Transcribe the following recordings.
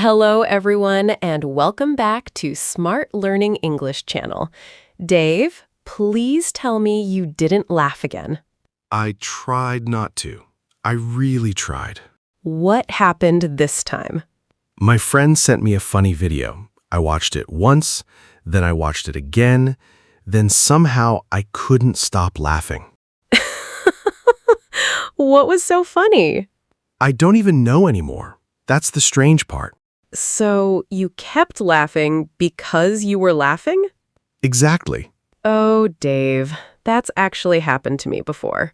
Hello, everyone, and welcome back to Smart Learning English channel. Dave, please tell me you didn't laugh again. I tried not to. I really tried. What happened this time? My friend sent me a funny video. I watched it once, then I watched it again, then somehow I couldn't stop laughing. What was so funny? I don't even know anymore. That's the strange part. So you kept laughing because you were laughing? Exactly. Oh, Dave, that's actually happened to me before.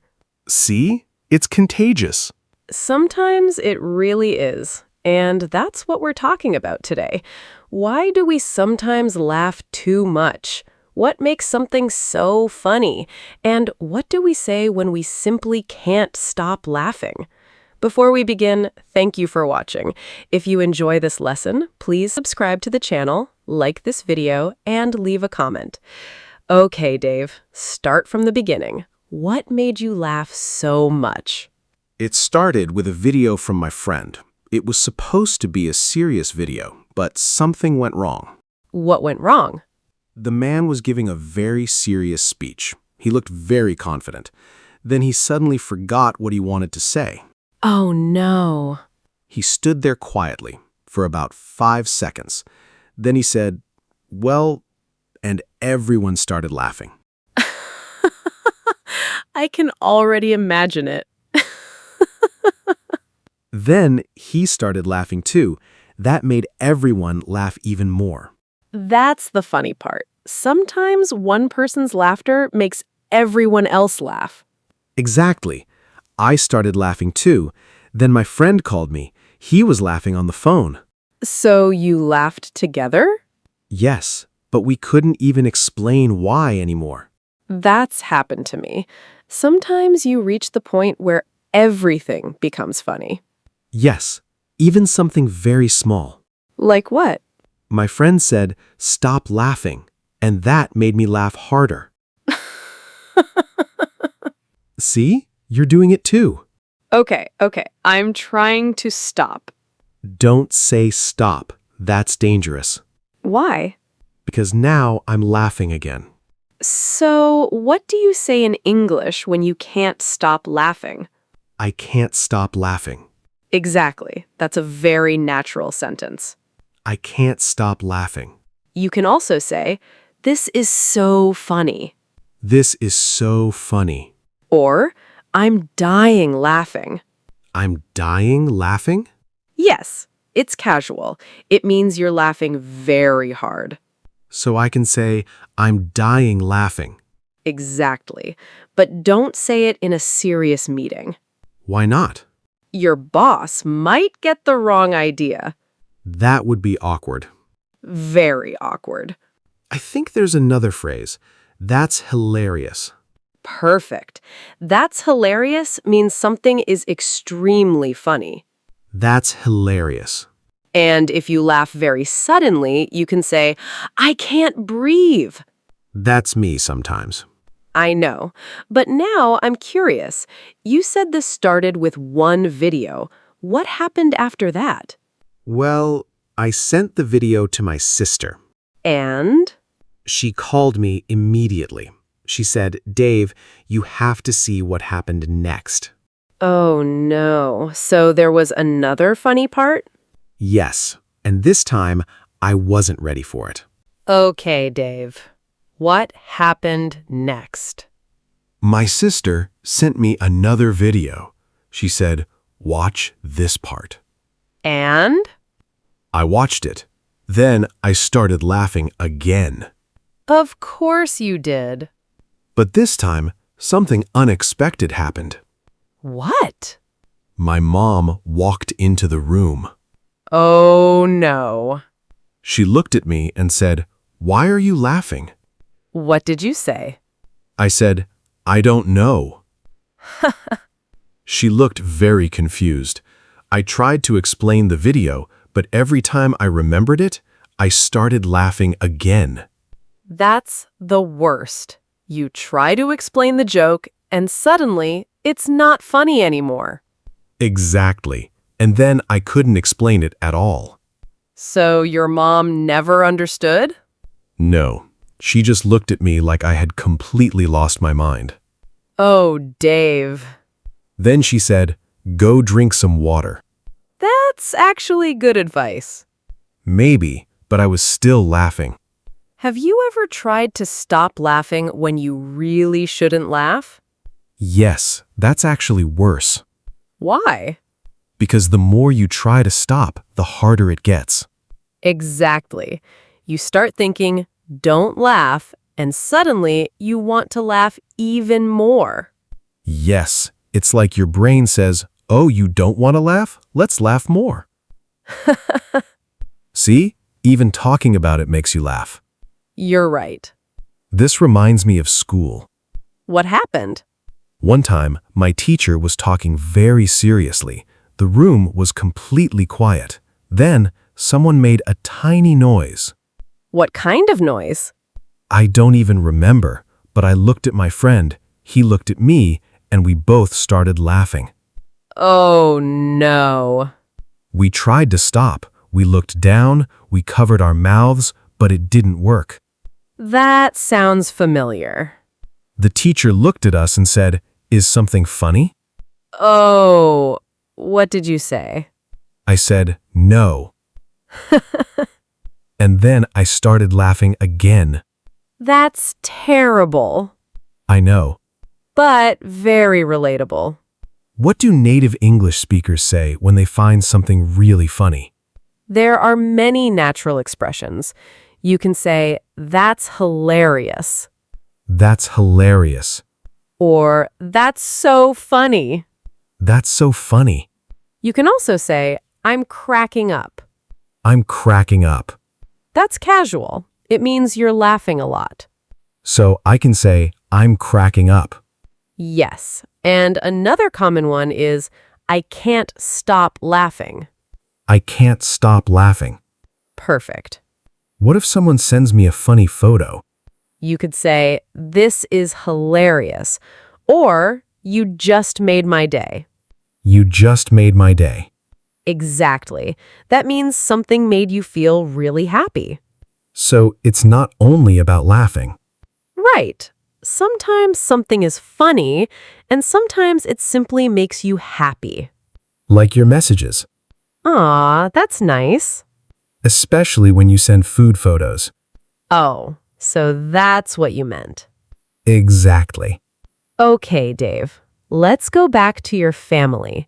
See? It's contagious. Sometimes it really is. And that's what we're talking about today. Why do we sometimes laugh too much? What makes something so funny? And what do we say when we simply can't stop laughing? Before we begin, thank you for watching. If you enjoy this lesson, please subscribe to the channel, like this video, and leave a comment. Okay, Dave, start from the beginning. What made you laugh so much? It started with a video from my friend. It was supposed to be a serious video, but something went wrong. What went wrong? The man was giving a very serious speech. He looked very confident. Then he suddenly forgot what he wanted to say. Oh, no. He stood there quietly for about 5 seconds. Then he said, "Well," and everyone started laughing. I can already imagine it. Then he started laughing too. That made everyone laugh even more. That's the funny part. Sometimes one person's laughter makes everyone else laugh. Exactly. I started laughing too. Then my friend called me. He was laughing on the phone. So you laughed together? Yes, but we couldn't even explain why anymore. That's happened to me. Sometimes you reach the point where everything becomes funny. Yes, even something very small. Like what? My friend said, "Stop laughing," and that made me laugh harder. See? You're doing it too. Okay. I'm trying to stop. Don't say stop. That's dangerous. Why? Because now I'm laughing again. So, what do you say in English when you can't stop laughing? I can't stop laughing. Exactly. That's a very natural sentence. I can't stop laughing. You can also say, "This is so funny." This is so funny. Or, "I'm dying laughing." I'm dying laughing? Yes, it's casual. It means you're laughing very hard. So I can say, "I'm dying laughing." Exactly. But don't say it in a serious meeting. Why not? Your boss might get the wrong idea. That would be awkward. Very awkward. I think there's another phrase. That's hilarious. Perfect. That's hilarious means something is extremely funny. That's hilarious. And if you laugh very suddenly, you can say, "I can't breathe." That's me sometimes. I know. But now I'm curious. You said this started with one video. What happened after that? Well, I sent the video to my sister. And? She called me immediately. She said, "Dave, you have to see what happened next." Oh no. So there was another funny part? Yes, and this time I wasn't ready for it. Okay, Dave. What happened next? My sister sent me another video. She said, "Watch this part." And? I watched it. Then I started laughing again. Of course you did. But this time, something unexpected happened. What? My mom walked into the room. Oh no. She looked at me and said, "Why are you laughing?" What did you say? I said, "I don't know." She looked very confused. I tried to explain the video, but every time I remembered it, I started laughing again. That's the worst. You try to explain the joke, and suddenly, it's not funny anymore. Exactly. And then I couldn't explain it at all. So your mom never understood? No, she just looked at me like I had completely lost my mind. Oh, Dave. Then she said, "Go drink some water." That's actually good advice. Maybe, but I was still laughing. Have you ever tried to stop laughing when you really shouldn't laugh? Yes, that's actually worse. Why? Because the more you try to stop, the harder it gets. Exactly. You start thinking, don't laugh, and suddenly you want to laugh even more. Yes, it's like your brain says, "Oh, you don't want to laugh? Let's laugh more." See? Even talking about it makes you laugh. You're right. This reminds me of school. What happened? One time, my teacher was talking very seriously. The room was completely quiet. Then, someone made a tiny noise. What kind of noise? I don't even remember, but I looked at my friend, he looked at me, and we both started laughing. Oh, no. We tried to stop. We looked down, we covered our mouths, but it didn't work. That sounds familiar. The teacher looked at us and said, "Is something funny?" Oh, what did you say? I said, "No." And then I started laughing again. That's terrible, I know. but very relatable. What do native English speakers say when they find something really funny? There are many natural expressions. You can say, that's hilarious, That's hilarious. or that's so funny. That's so funny. You can also say, I'm cracking up. I'm cracking up. That's casual. It means you're laughing a lot. So I can say, I'm cracking up. Yes. And another common one is, I can't stop laughing. I can't stop laughing. Perfect. What if someone sends me a funny photo? You could say, this is hilarious, or you just made my day. You just made my day. Exactly. That means something made you feel really happy. So it's not only about laughing. Right. Sometimes something is funny, and sometimes it simply makes you happy. Like your messages. Aw, that's nice. Especially when you send food photos. Oh, so that's what you meant. Exactly. Okay, Dave. Let's go back to your family.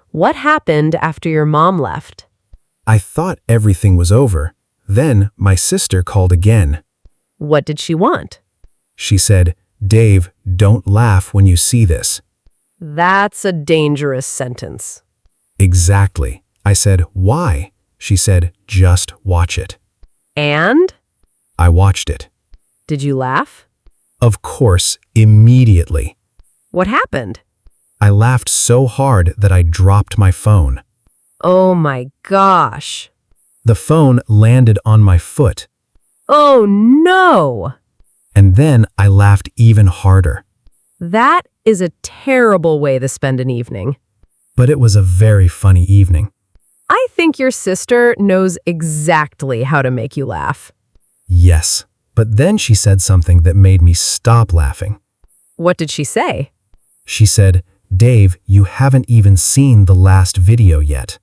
What happened after your mom left? I thought everything was over. Then my sister called again. What did she want? She said, "Dave, don't laugh when you see this." That's a dangerous sentence. Exactly. I said, "Why?" She said, "Just watch it." And? I watched it. Did you laugh? Of course, immediately. What happened? I laughed so hard that I dropped my phone. Oh my gosh. The phone landed on my foot. Oh no! And then I laughed even harder. That is a terrible way to spend an evening. But it was a very funny evening. I think your sister knows exactly how to make you laugh. Yes, but then she said something that made me stop laughing. What did she say? She said, "Dave, you haven't even seen the last video yet."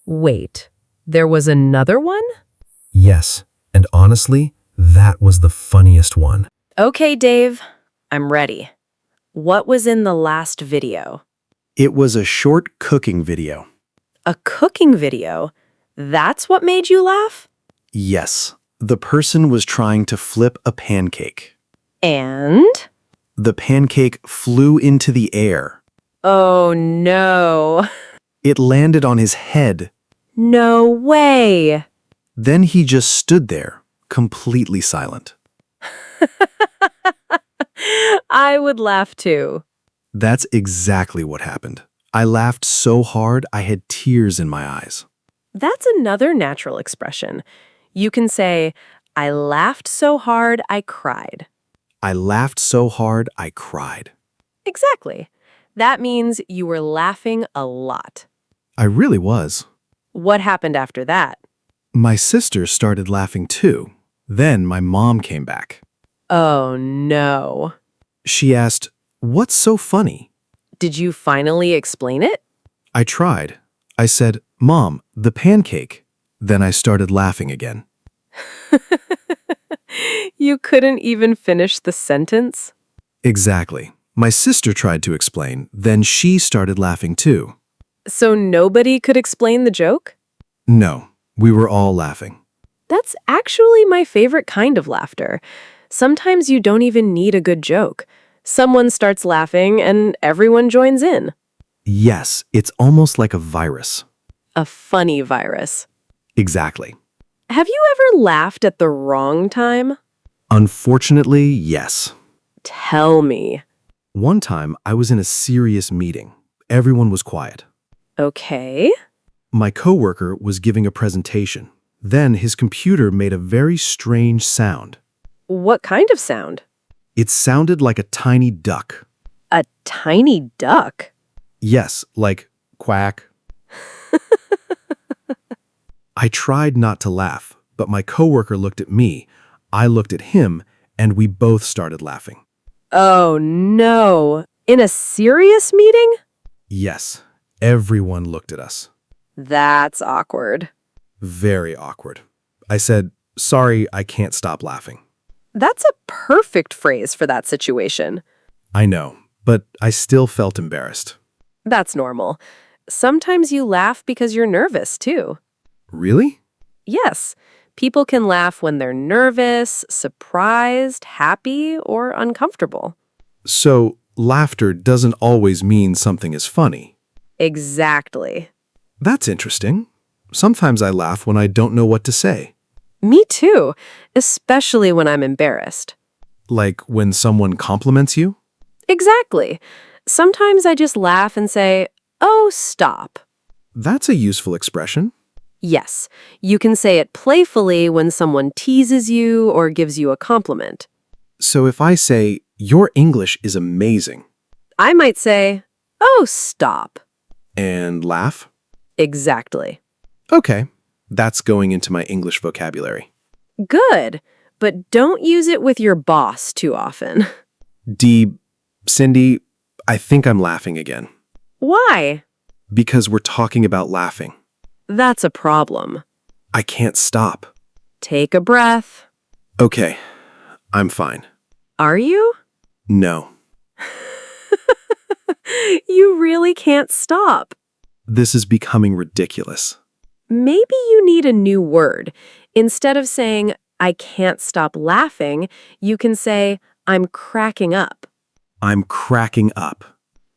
Wait, there was another one? Yes, and honestly, that was the funniest one. Okay, Dave, I'm ready. What was in the last video? It was a short cooking video. A cooking video? That's what made you laugh? Yes, the person was trying to flip a pancake. And? The pancake flew into the air. Oh no. It landed on his head. No way. Then he just stood there, completely silent. I would laugh too. That's exactly what happened. I laughed so hard I had tears in my eyes. That's another natural expression. You can say, I laughed so hard I cried. I laughed so hard I cried. Exactly. That means you were laughing a lot. I really was. What happened after that? My sister started laughing too. Then my mom came back. Oh, no. She asked, "What's so funny?" Did you finally explain it? I tried. I said, "Mom, the pancake." Then I started laughing again. You couldn't even finish the sentence? Exactly. My sister tried to explain, then she started laughing too. So nobody could explain the joke? No, we were all laughing. That's actually my favorite kind of laughter. Sometimes you don't even need a good joke. Someone starts laughing and everyone joins in. Yes, it's almost like a virus. A funny virus. Exactly. Have you ever laughed at the wrong time? Unfortunately, yes. Tell me. One time, I was in a serious meeting. Everyone was quiet. Okay. My coworker was giving a presentation. Then his computer made a very strange sound. What kind of sound? It sounded like a tiny duck. A tiny duck? Yes, like quack. I tried not to laugh, but my coworker looked at me, I looked at him, and we both started laughing. Oh, no. In a serious meeting? Yes, everyone looked at us. That's awkward. Very awkward. I said, "Sorry, I can't stop laughing." That's a perfect phrase for that situation. I know, but I still felt embarrassed. That's normal. Sometimes you laugh because you're nervous, too. Really? Yes, people can laugh when they're nervous, surprised, happy, or uncomfortable. So, laughter doesn't always mean something is funny. Exactly. That's interesting. Sometimes I laugh when I don't know what to say. Me too, especially when I'm embarrassed. Like when someone compliments you? Exactly. Sometimes I just laugh and say, "Oh, stop." That's a useful expression. Yes, you can say it playfully when someone teases you or gives you a compliment. So if I say, "Your English is amazing," I might say, "Oh, stop." and laugh, Exactly. okay, that's going into my English vocabulary. Good, but don't use it with your boss too often. Cindy, I think I'm laughing again. Why? Because we're talking about laughing. That's a problem. I can't stop. Take a breath. Okay, I'm fine. Are you? No, You really can't stop. this is becoming ridiculous. Maybe you need a new word. Instead of saying, "I can't stop laughing," you can say, "I'm cracking up." I'm cracking up.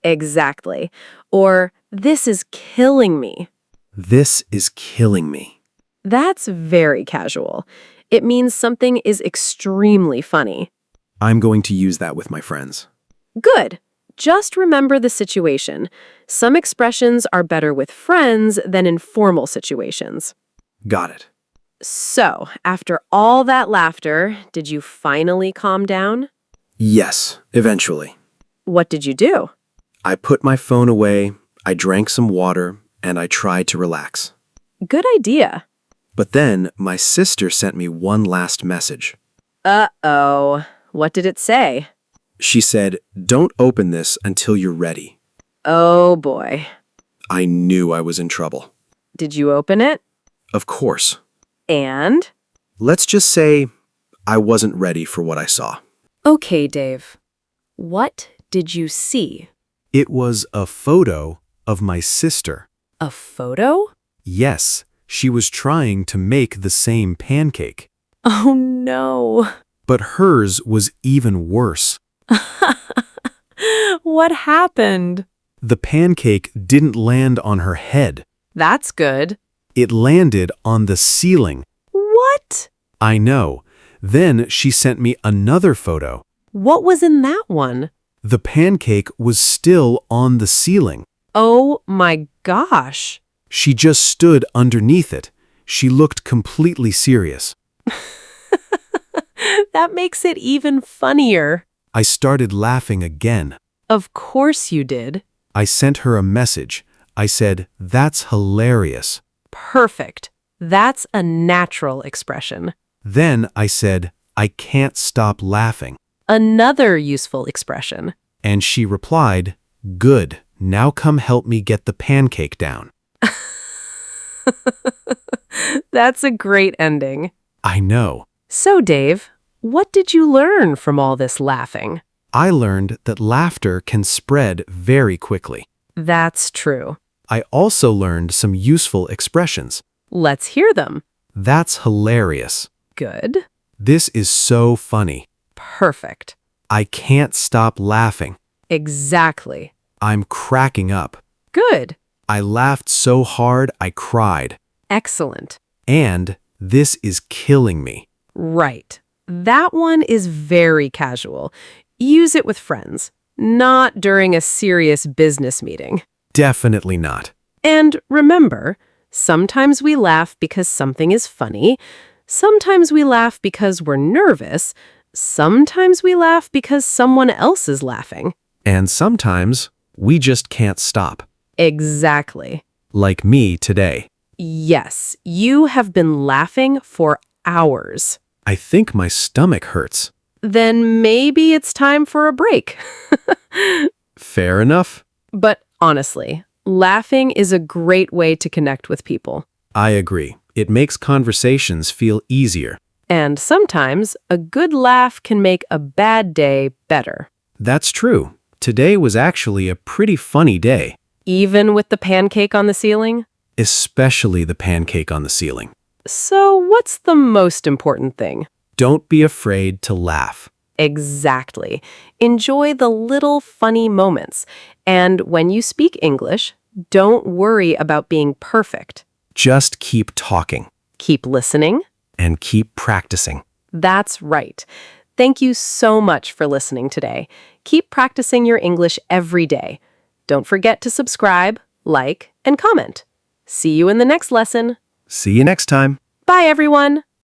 Exactly. Or, "This is killing me." This is killing me. That's very casual. It means something is extremely funny. I'm going to use that with my friends. Good. Just remember the situation. Some expressions are better with friends than in formal situations. Got it. So, after all that laughter, did you finally calm down? Yes, eventually. What did you do? I put my phone away, I drank some water, and I tried to relax. Good idea. But then my sister sent me one last message. Uh-oh. What did it say? She said, "Don't open this until you're ready." Oh, boy. I knew I was in trouble. Did you open it? Of course. And? Let's just say I wasn't ready for what I saw. Okay, Dave. What did you see? It was a photo of my sister. A photo? Yes, she was trying to make the same pancake. Oh, no. But hers was even worse. What happened? The pancake didn't land on her head. That's good. It landed on the ceiling. What? I know. Then she sent me another photo. What was in that one? The pancake was still on the ceiling. Oh my gosh. She just stood underneath it. She looked completely serious. That makes it even funnier. I started laughing again. Of course you did. I sent her a message. I said, "That's hilarious." Perfect. That's a natural expression. Then I said, I can't stop laughing. Another useful expression. And she replied, good, now come help me get the pancake down. That's a great ending. I know. So, Dave, what did you learn from all this laughing? I learned that laughter can spread very quickly. That's true. I also learned some useful expressions. Let's hear them. That's hilarious. Good. This is so funny. Perfect. I can't stop laughing. Exactly. I'm cracking up. Good. I laughed so hard I cried. Excellent. And this is killing me. Right. That one is very casual. Use it with friends, not during a serious business meeting. Definitely not. And remember, sometimes we laugh because something is funny. Sometimes we laugh because we're nervous. Sometimes we laugh because someone else is laughing. And sometimes we just can't stop. Exactly. Like me today. Yes, you have been laughing for hours. I think my stomach hurts. Then maybe it's time for a break. Fair enough. But honestly, laughing is a great way to connect with people. I agree. It makes conversations feel easier. And sometimes a good laugh can make a bad day better. That's true. Today was actually a pretty funny day. Even with the pancake on the ceiling? Especially the pancake on the ceiling. So what's the most important thing? Don't be afraid to laugh. Exactly. Enjoy the little funny moments. And when you speak English, don't worry about being perfect. Just keep talking. Keep listening. And keep practicing. That's right. Thank you so much for listening today. Keep practicing your English every day. Don't forget to subscribe, like, and comment. See you in the next lesson. See you next time. Bye, everyone.